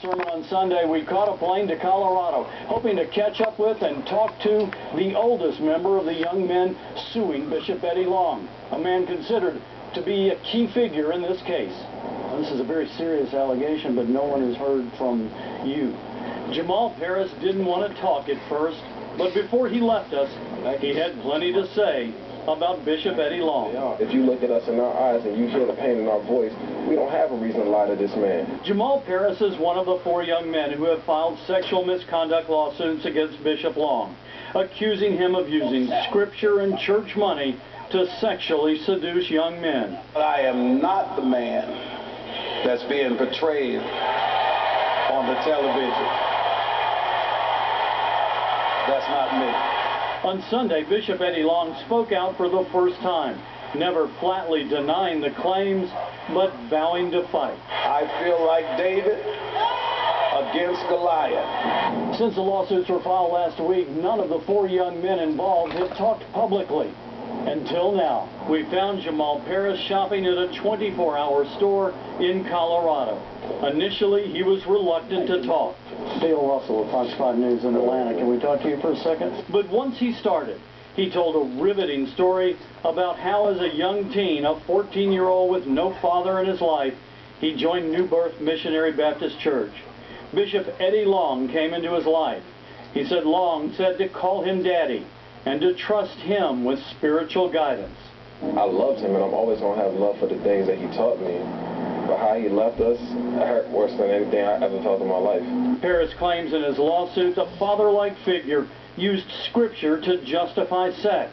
sermon on Sunday, we caught a plane to Colorado, hoping to catch up with and talk to the oldest member of the young men suing Bishop Eddie Long, a man considered to be a key figure in this case. Now, this is a very serious allegation, but no one has heard from you. Jamal Parris didn't want to talk at first, but before he left us, he had plenty to say about Bishop Eddie Long. If you look at us in our eyes and you hear the pain in our voice, we don't have a reason to lie to this man. Jamal Parris is one of the 4 young men who have filed sexual misconduct lawsuits against Bishop Long, accusing him of using scripture and church money to sexually seduce young men. I am not the man that's being portrayed on the television. That's not me. On Sunday, Bishop Eddie Long spoke out for the first time, never flatly denying the claims, but vowing to fight. I feel like David against Goliath. Since the lawsuits were filed last week, none of the 4 young men involved have talked publicly. Until now, we found Jamal Parris shopping at a 24-hour store in Colorado. Initially, he was reluctant to talk. Dale Russell of Fox 5 News in Atlanta. Can we talk to you for a second? But once he started, he told a riveting story about how as a young teen, a 14-year-old with no father in his life, he joined New Birth Missionary Baptist Church. Bishop Eddie Long came into his life. He said Long said to call him Daddy and to trust him with spiritual guidance. I loved him, and I'm always going to have love for the things that he taught me. But how he left us, it hurt worse than anything I ever felt in my life. Parris claims in his lawsuit the father-like figure used scripture to justify sex,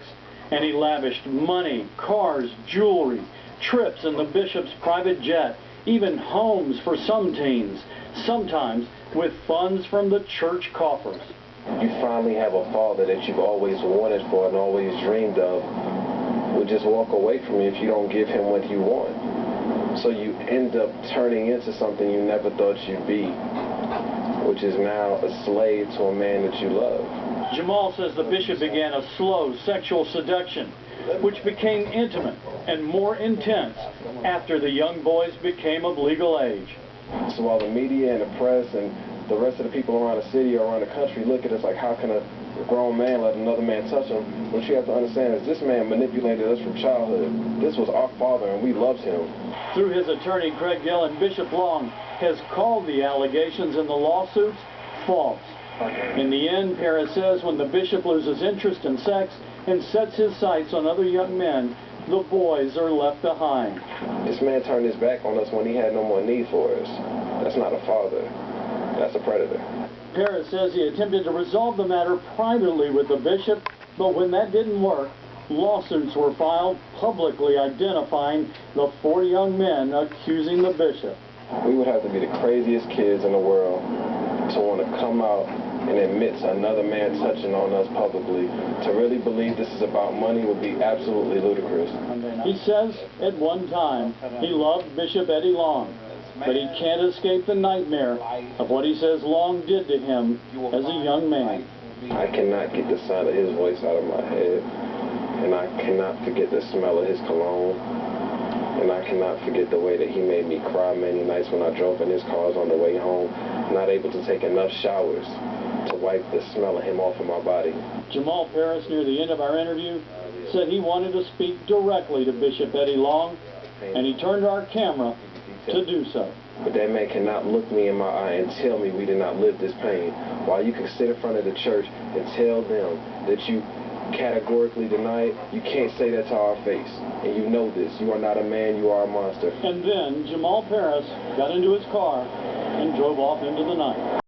and he lavished money, cars, jewelry, trips in the bishop's private jet, even homes for some teens, sometimes with funds from the church coffers. You finally have a father that you've always wanted for and always dreamed of will just walk away from you if you don't give him what you want. So you end up turning into something you never thought you'd be, which is now a slave to a man that you love. Jamal says the bishop began a slow sexual seduction, which became intimate and more intense after the young boys became of legal age. So while the media and the press and the rest of the people around the city or around the country look at us like, how can a grown man let another man touch him? What you have to understand is this man manipulated us from childhood. This was our father, and we loved him. Through his attorney, Craig Gillen, Bishop Long has called the allegations in the lawsuits false. In the end, Parris says when the bishop loses interest in sex and sets his sights on other young men, the boys are left behind. This man turned his back on us when he had no more need for us. That's not a father. That's a predator. Parris says he attempted to resolve the matter privately with the bishop, but when that didn't work, lawsuits were filed publicly identifying the 4 young men accusing the bishop. We would have to be the craziest kids in the world to want to come out and admit to another man touching on us publicly. To really believe this is about money would be absolutely ludicrous. He says at one time he loved Bishop Eddie Long, but he can't escape the nightmare of what he says Long did to him as a young man. I cannot get the sound of his voice out of my head, and I cannot forget the smell of his cologne, and I cannot forget the way that he made me cry many nights when I drove in his cars on the way home, not able to take enough showers to wipe the smell of him off of my body. Jamal Parris, near the end of our interview, said he wanted to speak directly to Bishop Eddie Long, and he turned to our camera to do so. But that man cannot look me in my eye and tell me we did not live this pain. While you can sit in front of the church and tell them that you categorically deny it, you can't say that to our face. And you know this. You are not a man, you are a monster. And then Jamal Parris got into his car and drove off into the night.